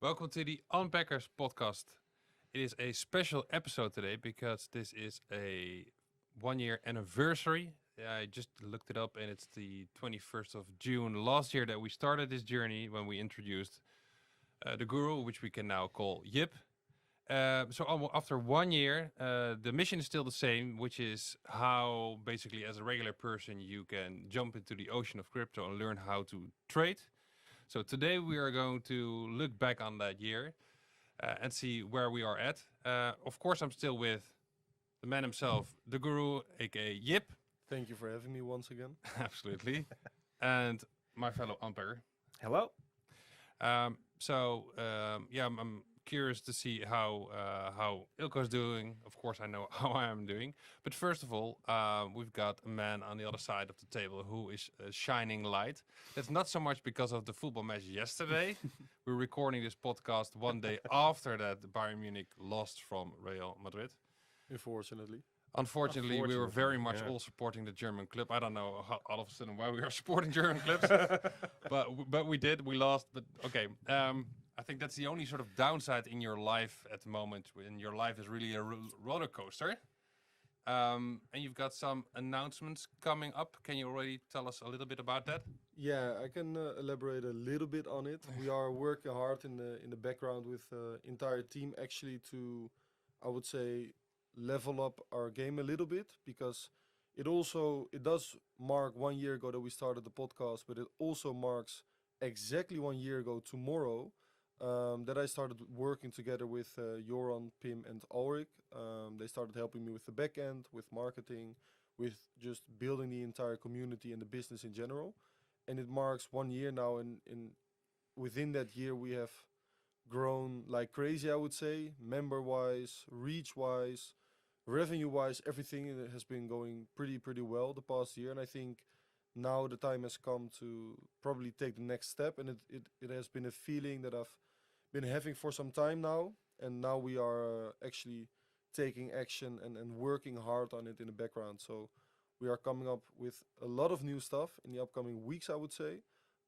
Welcome to the Unpackers podcast. It is a special episode today because this is a 1 year anniversary. I just looked it up and it's the 21st of June last year that we started this journey when we introduced the guru, which we can now call Yip. After 1 year, the mission is still the same, which is how basically as a regular person you can jump into the ocean of crypto and learn how to trade. So today we are going to look back on that year and see where we are at. Of course, I'm still with the man himself, the guru, aka Yip. Thank you for having me once again. Absolutely. And my fellow Unpacker. Hello. I'm curious to see how Ilko's doing. Of course, I know how I am doing. But first of all, we've got a man on the other side of the table who is a shining light. That's not so much because of the football match yesterday. We're recording this podcast one day after that Bayern Munich lost from Real Madrid. Unfortunately. Unfortunately, we were very much yeah. all supporting the German club. I don't know how, all of a sudden why we are supporting German clubs, but we did. We lost, but okay. I think that's the only sort of downside in your life at the moment. When your life is really a roller coaster, and you've got some announcements coming up. Can you already tell us a little bit about that? Yeah, I can elaborate a little bit on it. We are working hard in the background with entire team actually to, I would say, level up our game a little bit because it does mark 1 year ago that we started the podcast, but it also marks exactly 1 year ago tomorrow that I started working together with Joran, Pim, and Ulrich. They started helping me with the back end, with marketing, with just building the entire community and the business in general. And it marks 1 year now, and within that year we have grown like crazy, I would say, member wise, reach wise, revenue wise, everything has been going pretty well the past year. And I think now the time has come to probably take the next step. And it has been a feeling that I've been having for some time now. And now we are actually taking action and working hard on it in the background. So we are coming up with a lot of new stuff in the upcoming weeks, I would say.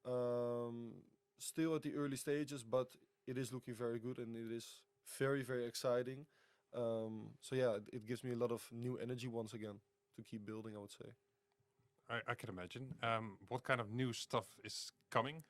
Um, Still at the early stages, but it is looking very good and it is very exciting. It gives me a lot of new energy once again to keep building, I would say. I can imagine. What kind of new stuff is coming?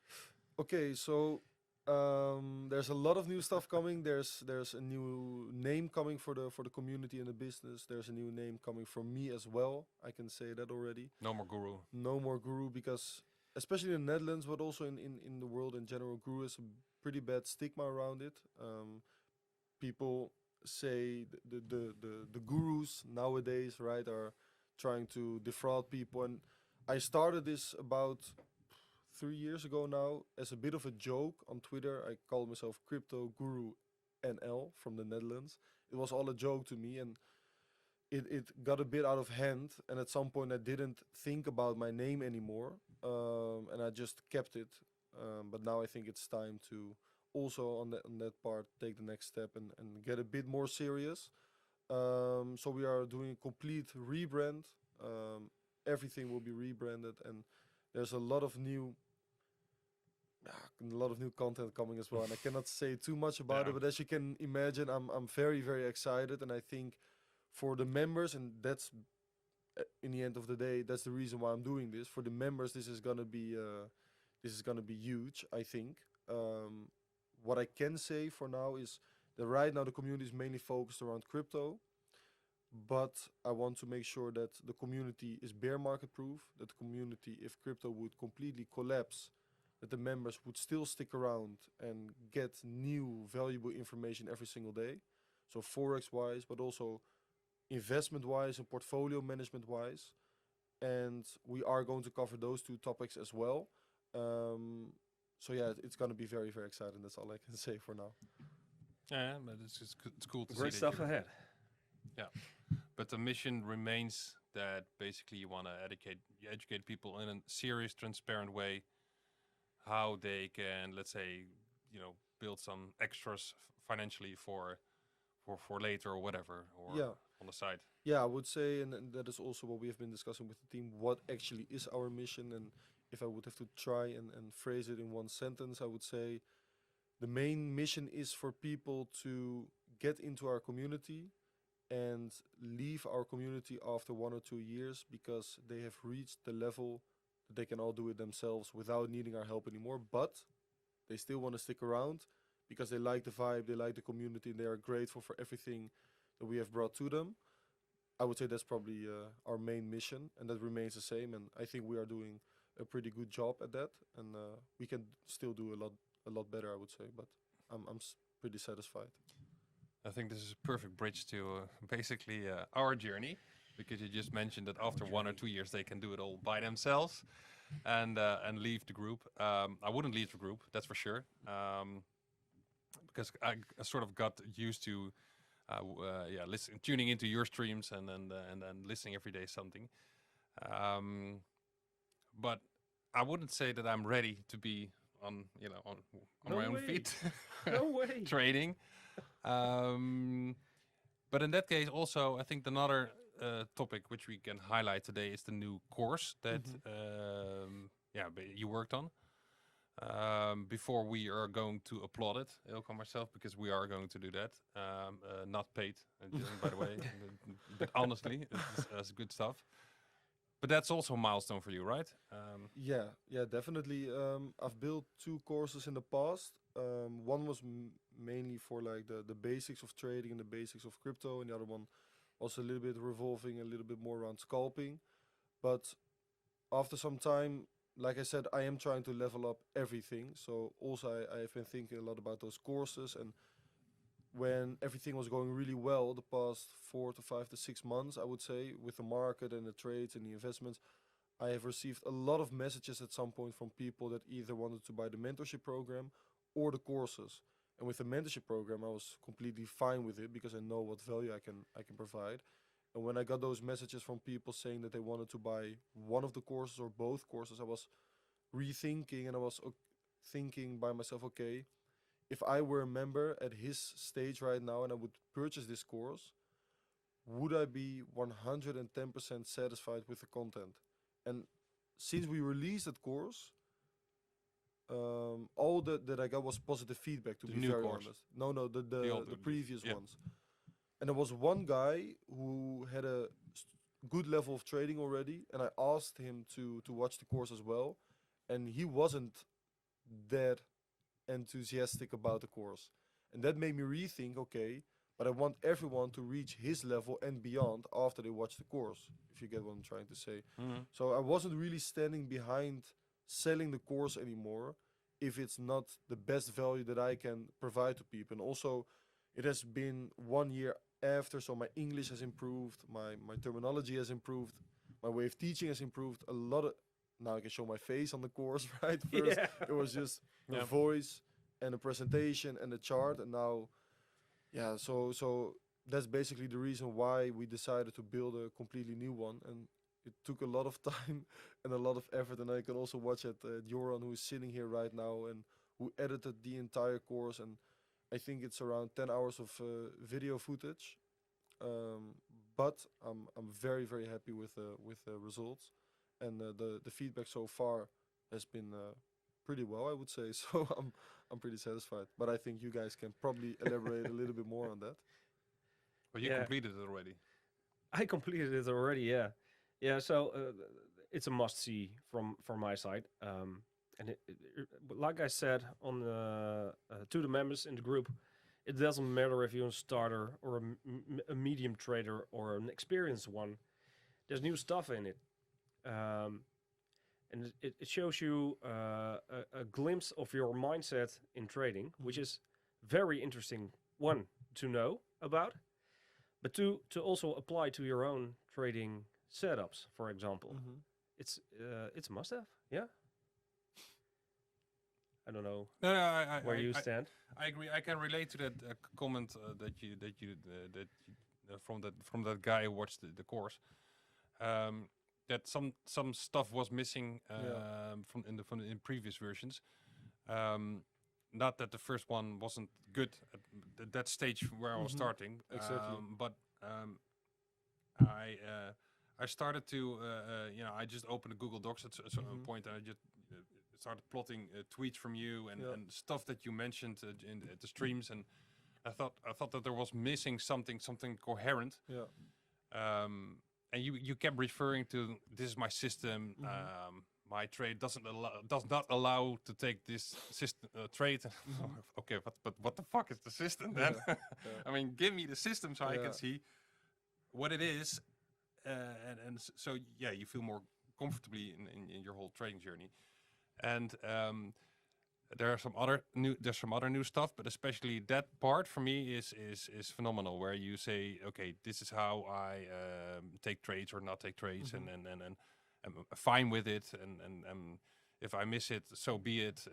Okay, so there's a lot of new stuff coming. There's a new name coming for the community and the business. There's a new name coming from me as well. I can say that already. No more guru. No more guru, because especially in the Netherlands, but also in the world in general, guru is a pretty bad stigma around it. People say the gurus nowadays, right, are trying to defraud people. And I started this about 3 years ago now as a bit of a joke on Twitter. I called myself Crypto Guru NL from the Netherlands. It was all a joke to me, and it got a bit out of hand. And at some point, I didn't think about my name anymore, and I just kept it. But now I think it's time to also on that part take the next step and get a bit more serious. So we are doing a complete rebrand. Everything will be rebranded, and there's a lot of new content coming as well. And I cannot say too much about it, but as you can imagine, I'm very excited, and I think for the members, and that's in the end of the day, that's the reason why I'm doing this. For the members, this is gonna be huge, I think. What I can say for now is that right now the community is mainly focused around crypto, but I want to make sure that the community is bear market proof, that the community, if crypto would completely collapse, that the members would still stick around and get new valuable information every single day. So forex wise, but also investment wise and portfolio management wise. And we are going to cover those two topics as well. It's going to be very exciting. That's all I can say for now. Yeah, but it's cool to Great see stuff that ahead. Yeah, but the mission remains that basically you want to educate people in a serious, transparent way how they can, let's say, build some extras financially for later or whatever, or Yeah. on the side. Yeah, I would say, and that is also what we have been discussing with the team, what actually is our mission. And if I would have to try and phrase it in one sentence, I would say the main mission is for people to get into our community and leave our community after 1 or 2 years because they have reached the level that they can all do it themselves without needing our help anymore. But they still want to stick around because they like the vibe, they like the community, and they are grateful for everything that we have brought to them. I would say that's probably our main mission, and that remains the same. And I think we are doing a pretty good job at that, and we can still do a lot better, I would say. But I'm pretty satisfied. I think this is a perfect bridge to basically our journey, because you just mentioned that after 1 or 2 years they can do it all by themselves, and leave the group. I wouldn't leave the group, that's for sure, because I sort of got used to tuning into your streams and then listening every day something. But I wouldn't say that I'm ready to be on No my own way. feet No way. trading. Um, but in that case, also, I think another topic which we can highlight today is the new course that you worked on. Before we are going to applaud it, Ilko and myself, because we are going to do that. Not paid, by the way, but honestly, it's good stuff. But that's also a milestone for you, right? Yeah, definitely. I've built 2 courses in the past. One was mainly for like the basics of trading and the basics of crypto, and the other one was a little bit revolving a little bit more around scalping. But after some time, like I said, I am trying to level up everything. So also I have been thinking a lot about those courses, and when everything was going really well the past 4 to 5 to 6 months, I would say, with the market and the trades and the investments, I have received a lot of messages at some point from people that either wanted to buy the mentorship program or the courses. And with the mentorship program, I was completely fine with it because I know what value I can provide. And when I got those messages from people saying that they wanted to buy one of the courses or both courses, I was rethinking, and I was thinking by myself, okay, if I were a member at his stage right now and I would purchase this course, would I be 110% satisfied with the content? And since we released that course, all that I got was positive feedback. To The be new very course. honest, no, The old the one, previous yeah. ones. And there was one guy who had a good level of trading already, and I asked him to watch the course as well, and he wasn't that enthusiastic about the course. And that made me rethink, okay, but I want everyone to reach his level and beyond after they watch the course, if you get what I'm trying to say. Mhm. So I wasn't really standing behind selling the course anymore if it's not the best value that I can provide to people. And also, it has been 1 year after, so my English has improved, my terminology has improved, my way of teaching has improved a lot. Now I can show my face on the course, right? First, Yeah. it was just a Yeah. voice and a presentation and a chart, and now, yeah. So that's basically the reason why we decided to build a completely new one, and it took a lot of time and a lot of effort. And I can also watch it, Joran, who is sitting here right now and who edited the entire course, and I think it's around 10 hours of video footage. Um, but I'm very very happy with the results, and the feedback so far has been pretty well, I would say. So I'm pretty satisfied. But I think you guys can probably elaborate a little bit more on that. But you Yeah. completed it already. I completed it already. Yeah, yeah. So it's a must see from my side. And like I said to the members in the group, it doesn't matter if you're a starter or a medium trader or an experienced one. There's new stuff in it. And it shows you a glimpse of your mindset in trading, which is very interesting one to know about, but to also apply to your own trading setups, for example. Mm-hmm. It's a must have. Yeah. I don't know No, where you stand. I agree. I can relate to that comment from that guy who watched the course. That some stuff was missing Yeah. from in previous versions. Not that the first one wasn't good at that stage where I was Mhm. starting. Exactly. But I started to I just opened a Google Docs at some Mhm. point, and I just started plotting tweets from you Yeah. and stuff that you mentioned in the streams, and I thought that there was missing something coherent. Yeah. And you kept referring to this is my system. My trade does not allow to take this system trade. Okay, but what the fuck is the system then? Yeah. I mean, give me the system so I Yeah. can see what it is, so yeah, you feel more comfortably in your whole trading journey. And there's some other new stuff, but especially that part for me is phenomenal. Where you say, okay, this is how I take trades or not take trades, and I'm fine with it. And if I miss it, so be it.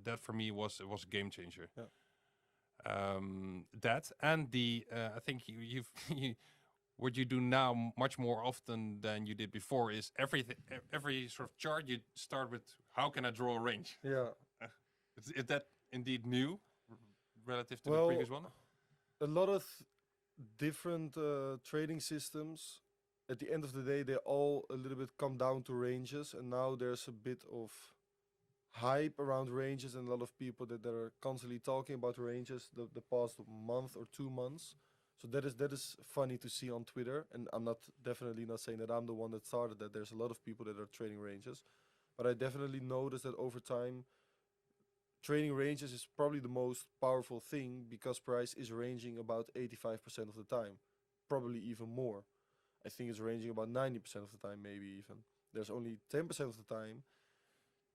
That for me was a game changer. Yeah. That and the I think you've what you do now much more often than you did before is every sort of chart you start with how can I draw a range. Yeah. Is that indeed new relative to the Well, previous one? a lot of different trading systems. At the end of the day, they all a little bit come down to ranges, and now there's a bit of hype around ranges, and a lot of people that are constantly talking about ranges the past month or 2 months. So that is funny to see on Twitter, and I'm definitely not saying that I'm the one that started that. There's a lot of people that are trading ranges, but I definitely noticed that over time, trading ranges is probably the most powerful thing because price is ranging about 85% of the time, probably even more. I think it's ranging about 90% of the time, maybe even. There's only 10% of the time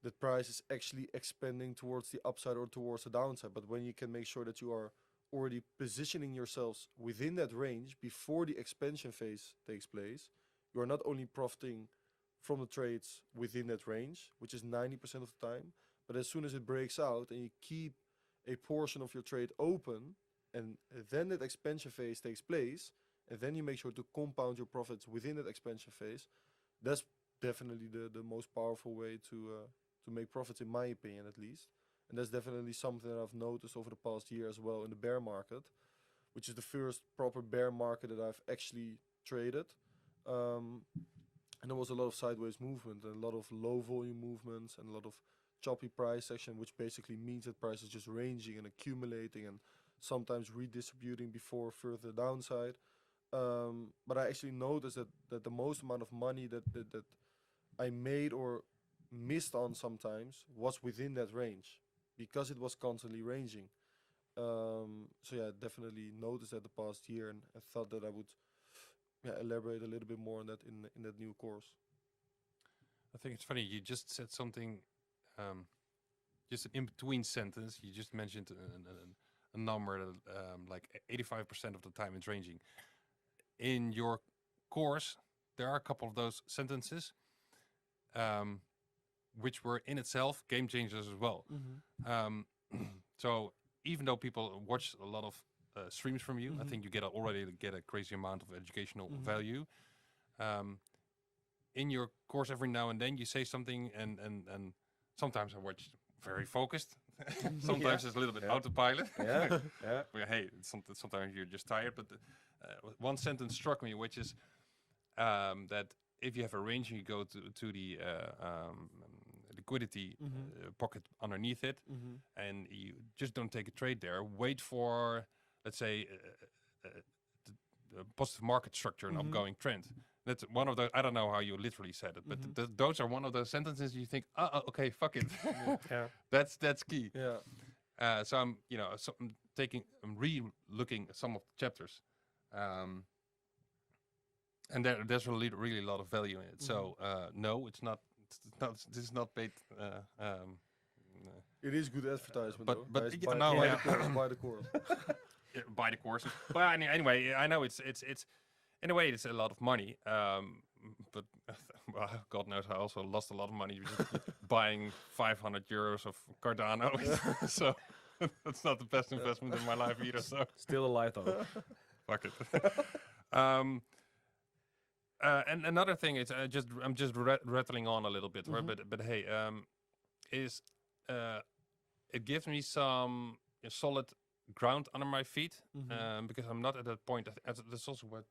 that price is actually expanding towards the upside or towards the downside. But when you can make sure that you are already positioning yourselves within that range before the expansion phase takes place, you are not only profiting from the trades within that range, which is 90% of the time, but as soon as it breaks out and you keep a portion of your trade open, and then that expansion phase takes place, and then you make sure to compound your profits within that expansion phase, that's definitely the most powerful way to make profits, in my opinion, at least. And that's definitely something that I've noticed over the past year as well in the bear market, which is the first proper bear market that I've actually traded. And there was a lot of sideways movement, and a lot of low volume movements, and a lot of choppy price action, which basically means that price is just ranging and accumulating and sometimes redistributing before further downside. But I actually noticed that the most amount of money that I made or missed on sometimes was within that range because it was constantly ranging. So yeah, I definitely noticed that the past year, and I thought that I would elaborate a little bit more on that in that new course. I think it's funny. You just said something, just an in-between sentence. You just mentioned a number that like 85% of the time it's ranging. In your course, there are a couple of those sentences, which were in itself game changers as well. So even though people watch a lot of streams from you, I think you already get a crazy amount of educational value. In your course, every now and then you say something, and sometimes I watch very focused. Sometimes it's a little bit autopilot. Yeah. Well, hey, sometimes you're just tired. But one sentence struck me, which is that if you have a range and you go to the liquidity pocket underneath it, and you just don't take a trade there, wait for, let's say, the positive market structure and upgoing trend. That's one of those. I don't know how you literally said it, but those are one of those sentences you think, okay, fuck it. Yeah. That's key. Yeah. So I'm re-looking at some of the chapters, and there's really a lot of value in it. So no, it's not. This is not paid. It is good advertisement, But- though. but Guys, yeah, buy, no, buy yeah. the course, buy the course. Buy the course. But anyway, I know it's in a way it's a lot of money. But well, God knows I also lost a lot of money just buying 500 euros of Cardano. So that's not the best investment in my life either. So Still alive though. fuck it. And another thing is I'm just rattling on a little bit, right? But hey, is it gives me some solid ground under my feet, because I'm not at that point. That's also what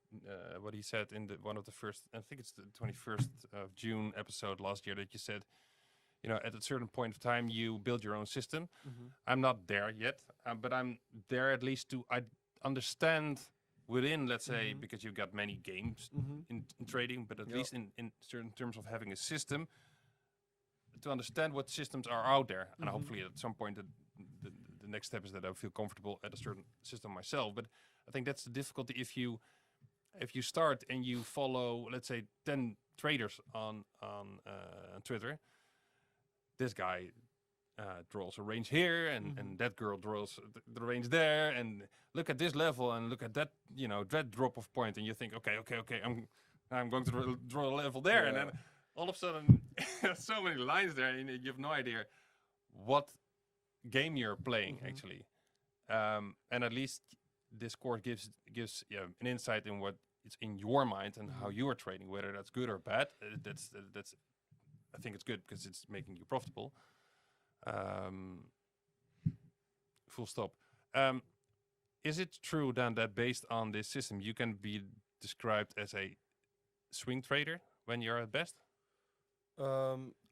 he said in one of the first. I think it's the 21st of June episode last year that you said at a certain point of time you build your own system. Mm-hmm. I'm not there yet, but I'm there at least to I understand within, let's say, Mhm. because you've got many games Mm-hmm. in trading, but at Yeah. least in certain terms of having a system, to understand what systems are out there, and Mhm. hopefully at some point the, the next step is that I feel comfortable at a certain system myself. But I think that's the difficulty if you start and you follow, let's say, 10 traders on Twitter. This guy draws a range here, and that girl draws the range there, and look at this level and look at that, that drop off point, and you think, okay, I'm going to draw a level there, and Yeah. then all of a sudden, so many lines there, and you have no idea what game you're playing Mhm. actually. And at least Discord gives an insight in what it's in your mind and how Mhm. you are trading, whether that's good or bad. That's I think it's good because it's making you profitable. Um, full stop. Um, is it true then that based on this system, you can be described as a swing trader when you're at best?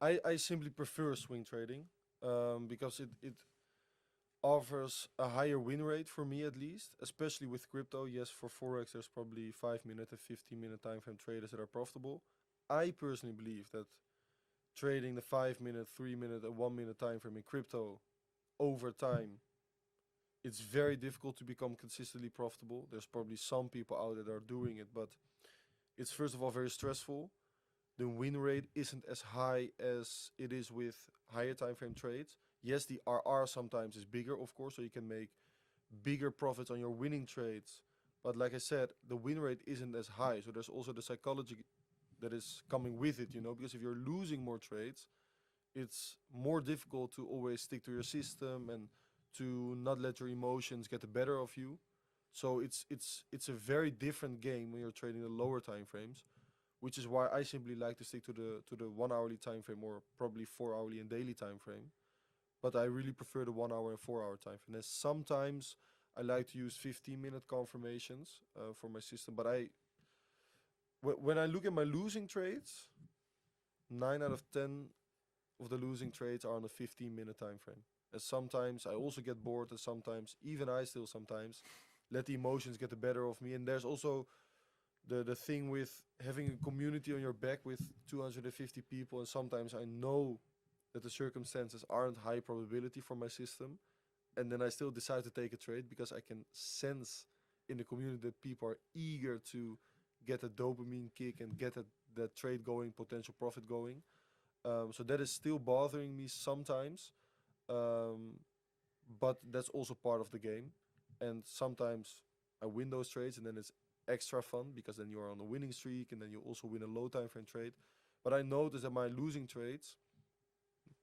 I simply prefer swing trading because it offers a higher win rate for me at least, especially with crypto. Yes, for forex there's probably 5 minute and 15 minute time frame traders that are profitable. I personally believe that trading the 5 minute, 3 minute, and 1 minute time frame in crypto over time, it's very difficult to become consistently profitable. There's probably some people out there that are doing it, but it's first of all very stressful. The win rate isn't as high as it is with higher time frame trades. Yes, the RR sometimes is bigger, of course, so you can make bigger profits on your winning trades. But like I said, the win rate isn't as high. So there's also the psychology that is coming with it, because if you're losing more trades, it's more difficult to always stick to your system and to not let your emotions get the better of you. So it's a very different game when you're trading the lower time frames, which is why I simply like to stick to the 1 hourly time frame or probably 4 hourly and daily time frame. But I really prefer the 1 hour and 4 hour time frame. And sometimes I like to use 15-minute confirmations for my system. But when I look at my losing trades, 9 out of 10 of the losing trades are on a 15-minute time frame. And sometimes I also get bored, and sometimes even I still sometimes let the emotions get the better of me. And there's also the thing with having a community on your back with 250 people, and sometimes I know that the circumstances aren't high probability for my system, and then I still decide to take a trade because I can sense in the community that people are eager to get a dopamine kick and get that trade going, potential profit going. So that is still bothering me sometimes, um, but that's also part of the game. And sometimes I win those trades, and then it's extra fun because then you're on a winning streak, and then you also win a low time frame trade. But I notice that my losing trades,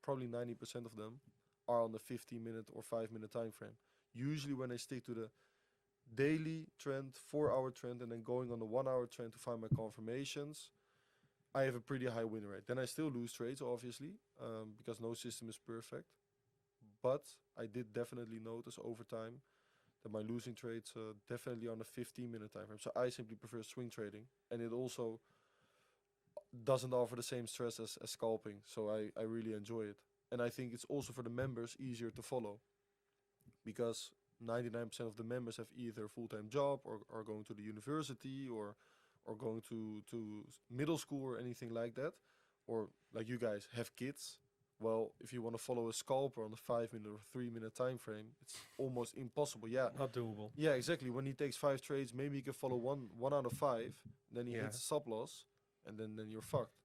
probably 90% of them, are on the 15-minute or 5 minute time frame. Usually, when I stick to the daily trend, 4 hour trend, and then going on the 1 hour trend to find my confirmations, I have a pretty high win rate. Then I still lose trades, obviously, because no system is perfect. But I did definitely notice over time that my losing trades definitely on a 15-minute time frame. So I simply prefer swing trading, and it also doesn't offer the same stress as scalping. So I really enjoy it. And I think it's also for the members easier to follow because 99% of the members have either a full-time job or are going to the university or going to middle school or anything like that, or like you guys have kids. Well, if you want to follow a scalper on a 5 minute or 3 minute time frame, it's almost impossible. Yeah, Not doable. yeah, exactly. When he takes 5 trades, maybe he can follow one out of five. Then he Yeah. hits stop loss, and then you're fucked.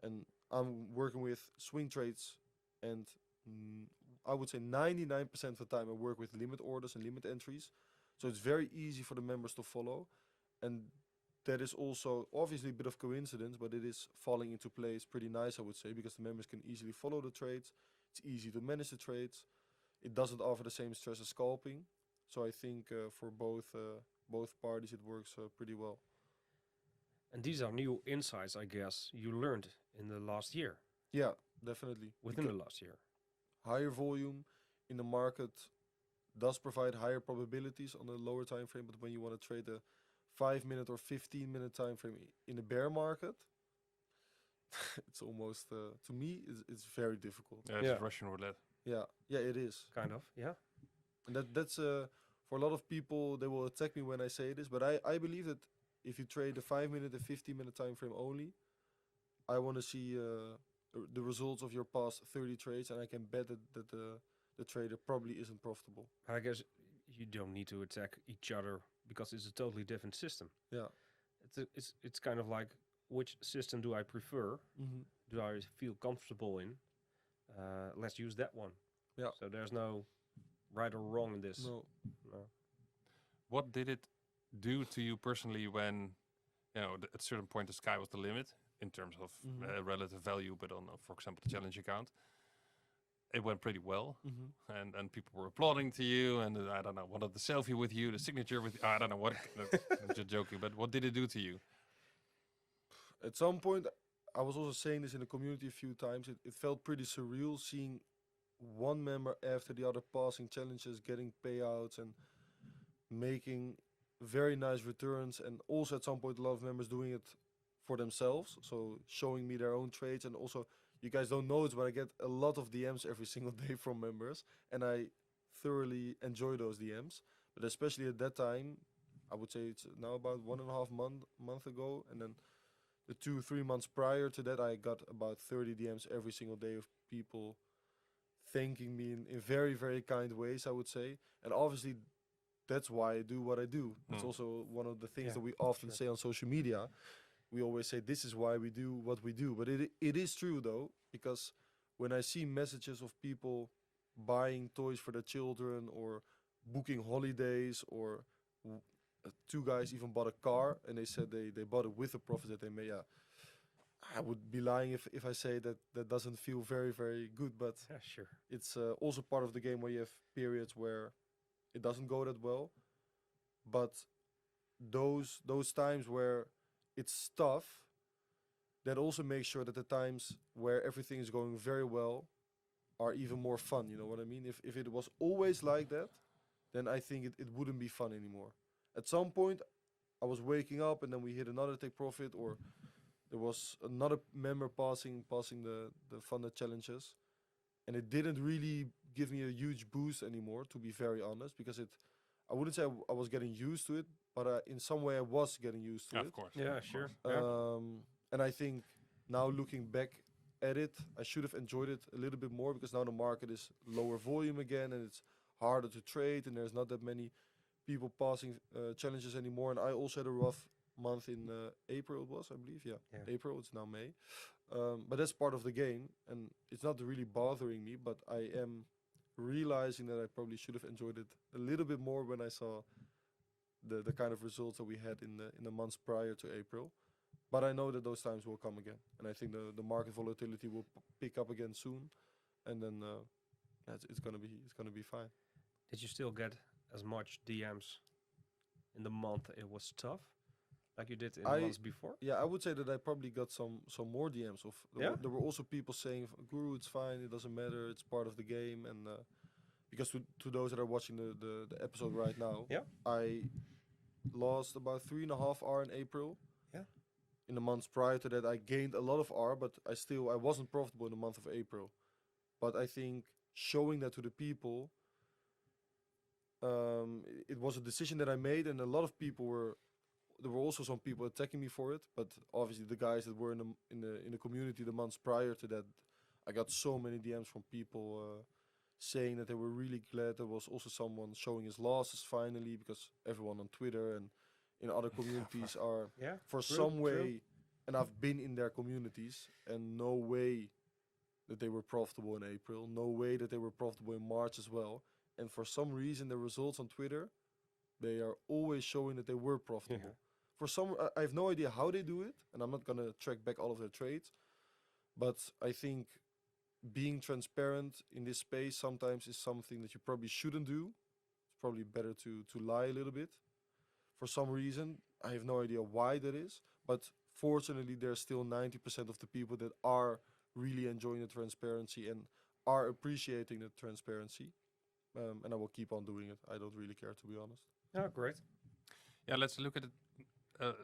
And I'm working with swing trades, and mm, I would say 99% of the time I work with limit orders and limit entries, so it's very easy for the members to follow, and that is also obviously a bit of coincidence, but it is falling into place pretty nice, I would say, because the members can easily follow the trades. It's easy to manage the trades. It doesn't offer the same stress as scalping, so I think for both parties it works pretty well. And these are new insights, I guess, you learned in the last year, Yeah, definitely. within the last year. Higher volume in the market does provide higher probabilities on a lower time frame, but when you want to trade a 5 minute or 15 minute time frame in a bear market, it's almost to me it's very difficult. Yeah, Yeah. it's Russian roulette. Yeah, it is. Kind of. Yeah. And that's for a lot of people they will attack me when I say this, but I believe that if you trade a 5 minute and 15 minute time frame only, I want to see the results of your past 30 trades, and I can bet that the trader probably isn't profitable. I guess you don't need to attack each other because it's a totally different system. Yeah. It's kind of like, which system do I prefer? Mm-hmm. Do I feel comfortable in? Let's use that one. Yeah. So there's no right or wrong in this. No. No. What did it do to you personally when, at a certain point the sky was the limit in terms of Mhm. relative value, but on, for example, the challenge account, it went pretty well, Mm-hmm. and people were applauding to you, and I don't know, wanted the selfie with you, the signature with I don't know what. I'm just joking, but what did it do to you? At some point, I was also saying this in the community a few times. It felt pretty surreal seeing one member after the other passing challenges, getting payouts, and making very nice returns. And also at some point, a lot of members doing it for themselves, so showing me their own trades. And also, you guys don't know it, but I get a lot of DMs every single day from members, and I thoroughly enjoy those DMs. But especially at that time, I would say it's now about 1.5 month ago, and then the 2 3 months prior to that, I got about 30 DMs every single day of people thanking me in very very kind ways, I would say. And obviously that's why I do what I do. It's Mm. also one of the things Yeah, that we often sure. say on social media. We always say this is why we do what we do, but it is true though, because when I see messages of people buying toys for their children or booking holidays, or two guys even bought a car and they said they bought it with the profit that they made. Yeah, I would be lying if I say that that doesn't feel very very good, but Yeah, sure. it's also part of the game where you have periods where it doesn't go that well. But those times where it's tough, that also makes sure that the times where everything is going very well are even more fun. You know what I mean? If it was always like that, then I think it wouldn't be fun anymore. At some point, I was waking up and then we hit another take profit, or there was another member passing the funded challenges, and it didn't really give me a huge boost anymore, to be very honest, because I wouldn't say I was getting used to it, but in some way I was getting used to Yeah, it. of course. Yeah, of sure. course. Yeah. And I think now looking back at it, I should have enjoyed it a little bit more, because now the market is lower volume again and it's harder to trade and there's not that many people passing challenges anymore. And I also had a rough month in April, it was, I believe. Yeah, Yeah. April, it's now May. But that's part of the game and it's not really bothering me, but I am realizing that I probably should have enjoyed it a little bit more when I saw the kind of results that we had in the months prior to April. But I know that those times will come again, and I think the market volatility will pick up again soon, and then yeah, it's gonna be fine. Did you still get as much DMs in the month it was tough, like you did in the I months before? Yeah, I would say that I probably got some more DMs of Yeah? there were also people saying, Guru, it's fine, it doesn't matter, it's part of the game. And because to those that are watching the episode right now, Yeah. I lost about 3.5 hour in April. Yeah. In the months prior to that, I gained a lot of R, but I wasn't profitable in the month of April. But I think showing that to the people, it was a decision that I made, and a lot of people were. There were also some people attacking me for it, but obviously the guys that were in the community the months prior to that, I got so many DMs from people saying that they were really glad. There was also someone showing his losses finally, because everyone on Twitter and in other communities are Yeah. for True, some true. way, and I've been in their communities, and no way that they were profitable in April, no way that they were profitable in March as well. And for some reason, the results on Twitter, they are always showing that they were profitable. Yeah. For some, I have no idea how they do it, and I'm not gonna track back all of their trades. But I think being transparent in this space sometimes is something that you probably shouldn't do. It's probably better to lie a little bit. For some reason, I have no idea why that is, but fortunately, there's still 90% of the people that are really enjoying the transparency and are appreciating the transparency. And I will keep on doing it. I don't really care, to be honest. Oh, great. Yeah, let's look at it.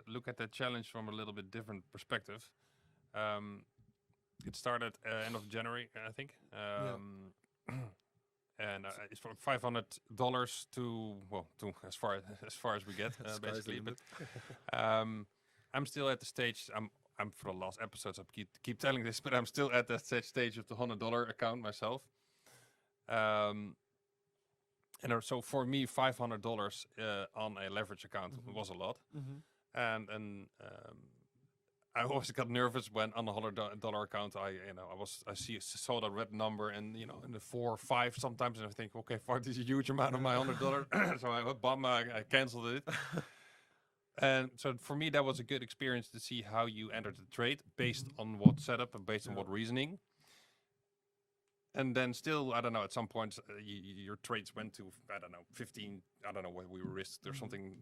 Look at that challenge from a little bit different perspective. Um, It started end of January, I think. And it's from $500 to to as far as we get, Sky's the basically. But limit. I'm still at the stage. I'm for the last episodes. I keep telling this, but I'm still at that stage of the $100 account myself. So for me, $500 on a leverage account was a lot, and I always got nervous when on the $100 account I saw the red number and in the 4 or 5 sometimes, and I think, okay, fuck, this is a huge amount of my $100. So I canceled it. And so for me, that was a good experience to see how you entered the trade based on what setup and based on what reasoning. And then still, I don't know, at some point, your trades went to, I don't know, 15, I don't know what we risked or something.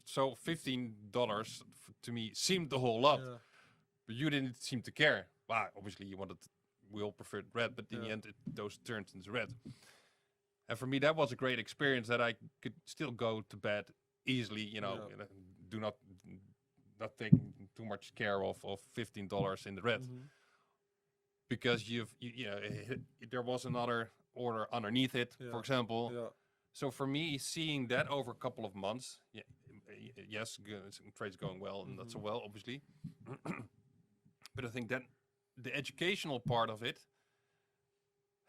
So $15 to me seemed a whole lot. Yeah. But you didn't seem to care. Well, obviously, we all preferred red, but in the end, those turned into red. And for me, that was a great experience that I could still go to bed easily, do not take too much care of $15 in the red. Because there was another order underneath it, for example. Yeah. So for me, seeing that over a couple of months, yes, trade's going well and not so well, obviously. But I think that the educational part of it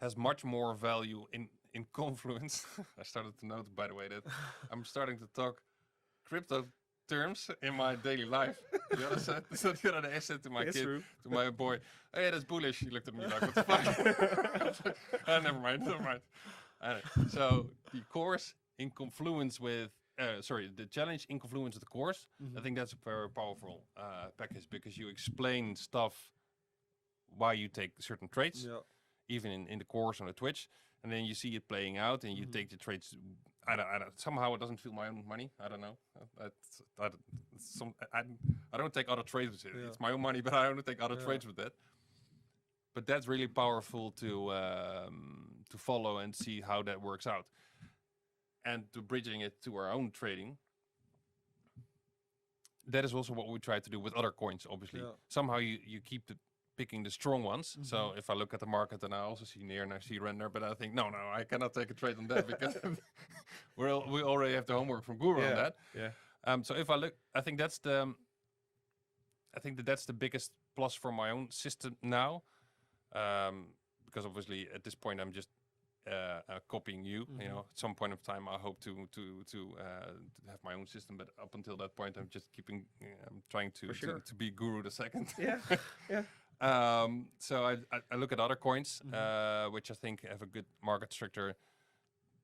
has much more value in Confluence. I started to note, by the way, that I'm starting to talk crypto terms in my daily life. The other day I said to my kid, to my boy, "Hey, that's bullish." He looked at me like, "What the fuck?" I was like, never mind. So the course in Confluence with, the challenge in Confluence with the course, I think that's a very powerful package because you explain stuff why you take certain trades, even in the course on the Twitch, and then you see it playing out, and you take the trades. I don't. Somehow it doesn't feel my own money. I don't know. I don't take other trades with it. It's my own money, but I don't take other trades with that. But that's really powerful to follow and see how that works out, and to bridging it to our own trading. That is also what we try to do with other coins. Obviously, somehow you keep picking the strong ones. So if I look at the market and I also see Near and I see Render, but I think no, I cannot take a trade on that because we already have the homework from Guru on that. So if I look, I think that's the biggest plus for my own system now, because obviously at this point I'm just copying you. At some point of time I hope to have my own system, but up until that point I'm just keeping. I'm trying to be Guru the second. So I look at other coins, which I think have a good market structure.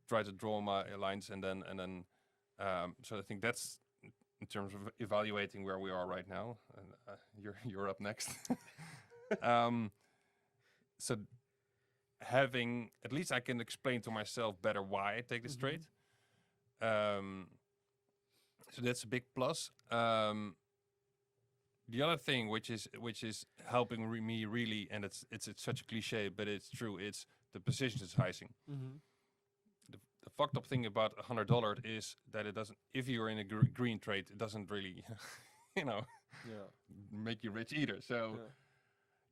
Try to draw my lines, and then so I think that's in terms of evaluating where we are right now. And you're up next. So having at least I can explain to myself better why I take this trade. So that's a big plus. The other thing which is helping me really, and it's such a cliche, but it's true. It's the position sizing. The fucked up thing about $100 is that it doesn't. If you're in a green trade, it doesn't really, make you rich either. So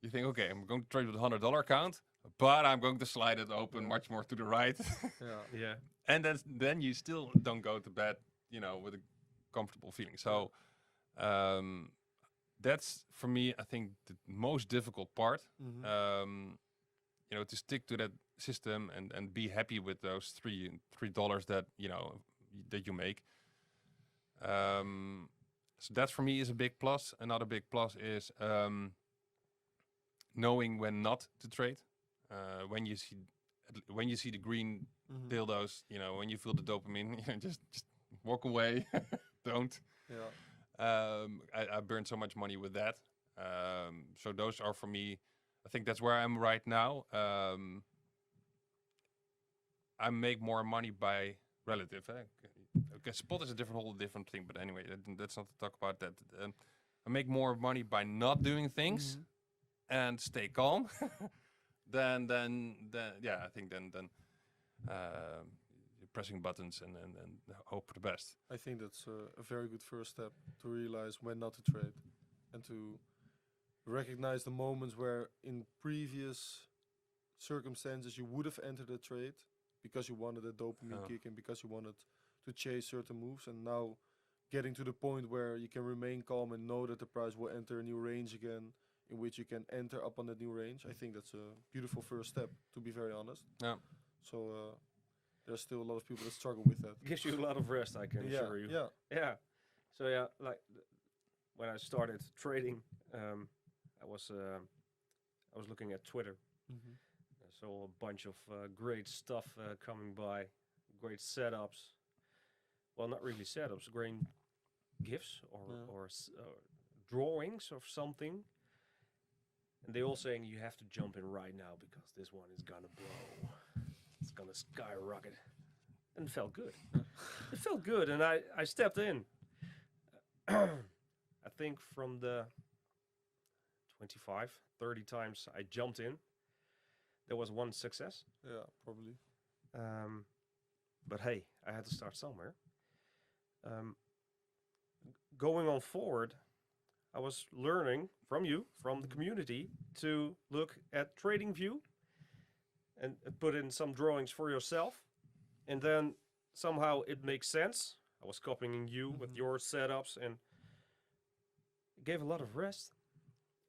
you think, okay, I'm going to trade with a $100 account, but I'm going to slide it open much more to the right. And then you still don't go to bed, with a comfortable feeling. So. That's for me, I think, the most difficult part. To stick to that system and be happy with those $3 that that you make. So that for me is a big plus. Another big plus is knowing when not to trade. When you see the green dildos, when you feel the dopamine, just walk away. Don't. I burned so much money with that. So those are for me, I think that's where I'm right now. I make more money by relative. Okay, spot is a whole different thing, but anyway, that's not to talk about that. I make more money by not doing things and stay calm than I think then pressing buttons and hope for the best. I think that's a very good first step to realize when not to trade and to recognize the moments where in previous circumstances you would have entered a trade because you wanted a dopamine Oh. kick and because you wanted to chase certain moves, and now getting to the point where you can remain calm and know that the price will enter a new range again in which you can enter up on that new range. I think that's a beautiful first step, to be very honest. Yeah. So there's still a lot of people that struggle with that. Gives you a lot of rest, I can Yeah, assure you. yeah. Yeah. So yeah, like when I started trading, I was looking at Twitter. Mm-hmm. I saw a bunch of great stuff coming by, great setups. Well, not really setups, great gifts or Yeah. drawings of something. And they all saying you have to jump in right now because this one is gonna blow. It's gonna skyrocket. And it felt good. It felt good, and I stepped in. I think from the 25, 30 times I jumped in, there was one success. Yeah, probably. But hey, I had to start somewhere. Going on forward, I was learning from you, from the community, to look at TradingView and put in some drawings for yourself. And then somehow it makes sense. I was copying you with Mhm. your setups, and it gave a lot of rest.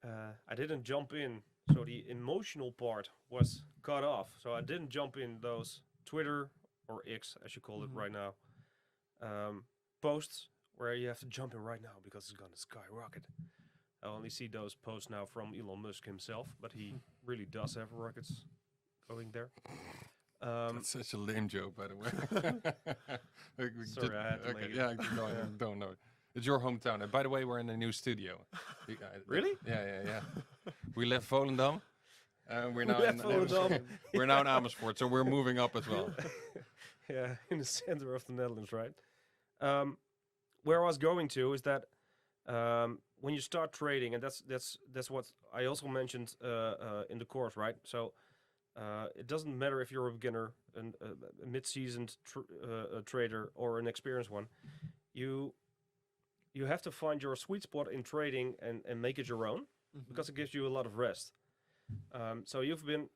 I didn't jump in, so the emotional part was cut off. So I didn't jump in those Twitter or X, as you call it Mhm. right now, posts where you have to jump in right now because it's gonna skyrocket. I only see those posts now from Elon Musk himself, but he really does have rockets going there. That's such a lame joke, by the way. Sorry, I had to make it. Yeah, no, Yeah. don't know. It's your hometown. And by the way, we're in a new studio. Really? Yeah. We left Volendam. We're now left Volendam. we're now in Amersfoort, so we're moving up as well. Yeah, in the center of the Netherlands, right? Where I was going to is that when you start trading, and that's what I also mentioned in the course, right? So it doesn't matter if you're a beginner, a mid-seasoned trader, or an experienced one. You have to find your sweet spot in trading and make it your own, Mhm. because it gives you a lot of rest. So you've been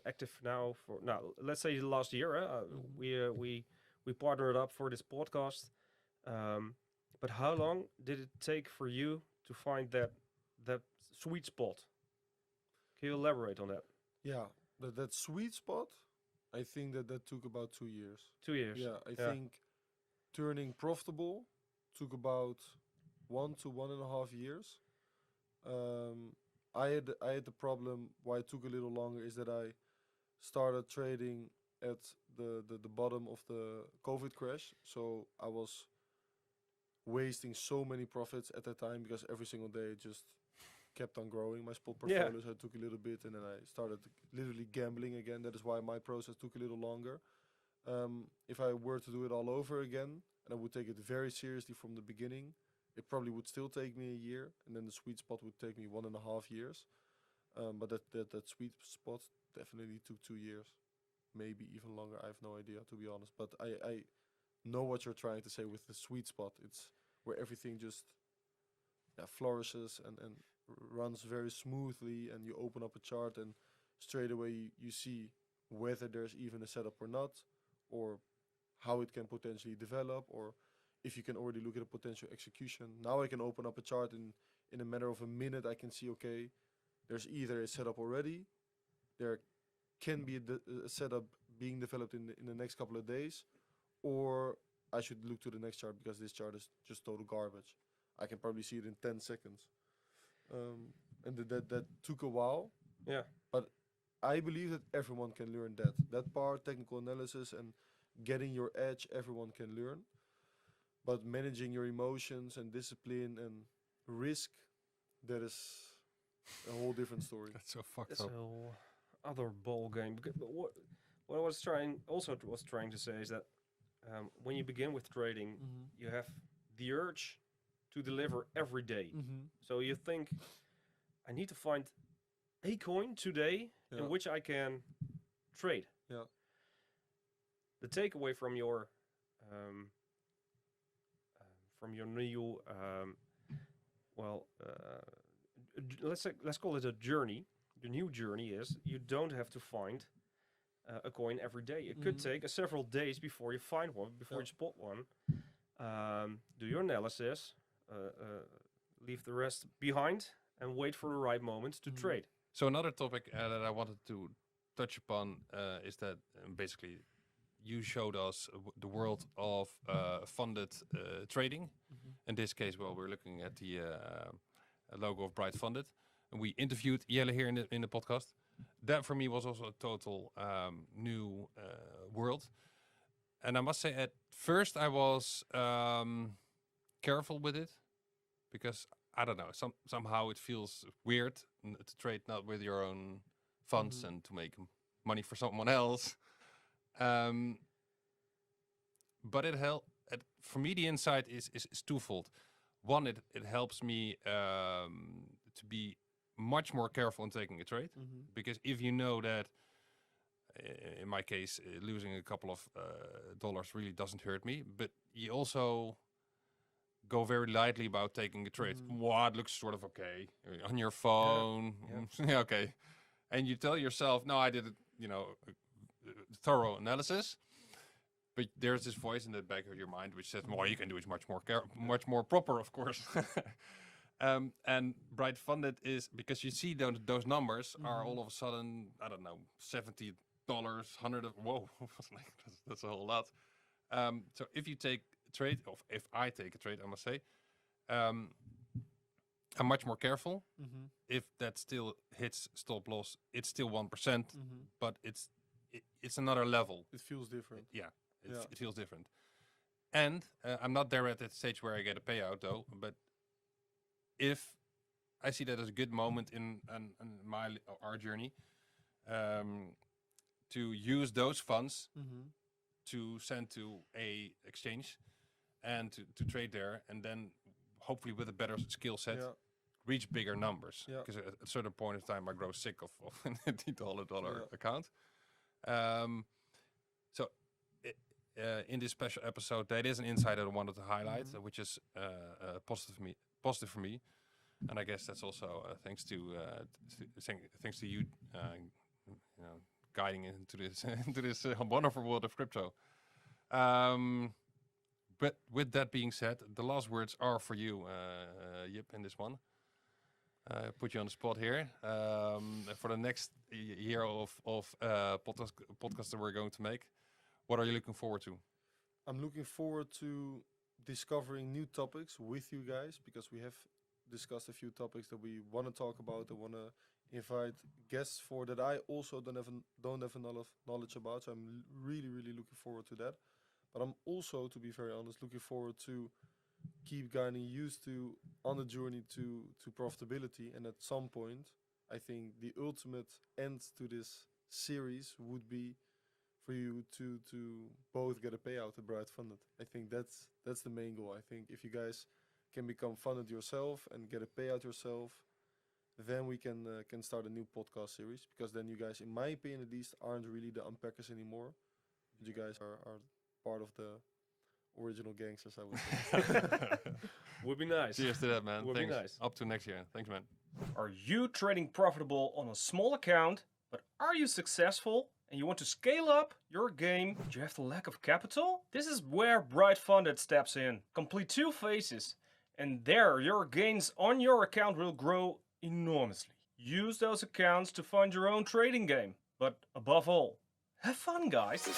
active now for let's say last year. We partnered up for this podcast. But how long did it take for you to find that sweet spot? Can you elaborate on that? Yeah, that sweet spot, I think that took about 2 years. 2 years. Yeah, I think turning profitable took about 1 to 1.5 years. I had the problem why it took a little longer is that I started trading at the bottom of the COVID crash, so I was wasting so many profits at that time because every single day it just kept on growing. My spot Yeah. portfolios I took a little bit, and then I started literally gambling again. That is why my process took a little longer. If I were to do it all over again, and I would take it very seriously from the beginning, it probably would still take me a year, and then the sweet spot would take me 1.5 years. But that sweet spot definitely took 2 years, maybe even longer. I have no idea, to be honest. But I know what you're trying to say with the sweet spot. It's where everything just flourishes and runs very smoothly, and you open up a chart and straight away you see whether there's even a setup or not, or how it can potentially develop, or if you can already look at a potential execution. Now I can open up a chart in a matter of a minute. I can see, okay, there's either a setup already, there can be a setup being developed in the next couple of days, or I should look to the next chart because this chart is just total garbage. I can probably see it in 10 seconds. And that took a while. Yeah. But I believe that everyone can learn that part, technical analysis and getting your edge, everyone can learn. But managing your emotions and discipline and risk, that is a whole different story. That's so fucked That's up. a whole other ball game. But what I was trying to say is that when you begin with trading, you have the urge to deliver every day. So you think, I need to find a coin today Yeah. in which I can trade. Yeah. The takeaway from your new let's call it a journey. The new journey is you don't have to find a coin every day. It could take several days before you find one, before you spot one. Do your analysis, leave the rest behind, and wait for the right moment to trade. So another topic that I wanted to touch upon is that basically you showed us the world of funded trading. In this case, well, we're looking at the logo of Bright Funded, and we interviewed Jelle here in the podcast. That for me was also a total new world, and I must say at first I was careful with it because I don't know, somehow it feels weird to trade not with your own funds and to make money for someone else. But it helped. For me, the insight is twofold. One, it helps me to be much more careful in taking a trade, because if you know that, in my case, losing a couple of dollars really doesn't hurt me, but you also go very lightly about taking a trade. It looks sort of okay on your phone. Yeah, okay. And you tell yourself, no, I did a thorough analysis. But there's this voice in the back of your mind which says, well, you can do it much more proper, of course. And Bright Funded is, because you see those numbers are all of a sudden, I don't know, $70, 100 of, whoa, that's a whole lot. So if you take a trade, or if I take a trade, I must say, I'm much more careful. If that still hits stop loss, it's still 1%, but it's another level. It feels different. Yeah, it feels different. And I'm not there at that stage where I get a payout though, but if I see that as a good moment in our journey, to use those funds to send to a exchange and to trade there, and then hopefully with a better skill set, reach bigger numbers. Because at a certain point in time, I grow sick of an $80 account. So in this special episode, that is an insight that I wanted to highlight, which is positive for me, and I guess that's also thanks to you, guiding into this wonderful world of crypto. But with that being said, the last words are for you, Jip, in this one. Put you on the spot here. For the next year of podcast that we're going to make, what are you looking forward to? I'm looking forward to discovering new topics with you guys, because we have discussed a few topics that we want to talk about. I want to invite guests for that I also don't have enough knowledge about. So I'm really looking forward to that. But I'm also, to be very honest, looking forward to keep getting used to on the journey to profitability. And at some point, I think the ultimate end to this series would be for you to both get a payout at Bright Funded. I think that's the main goal. I think if you guys can become funded yourself and get a payout yourself, then we can start a new podcast series, because then you guys, in my opinion at least, aren't really the Unpackers anymore. You guys are part of the original gangsters, I would say. Would be nice. Cheers to that, man. Would Thanks. be nice. Up to next year. Thanks, man. Are you trading profitable on a small account, but are you successful and you want to scale up your game, but you have the lack of capital? This is where Bright Funded steps in. Complete 2 phases, and there your gains on your account will grow enormously. Use those accounts to fund your own trading game, but above all, have fun, guys.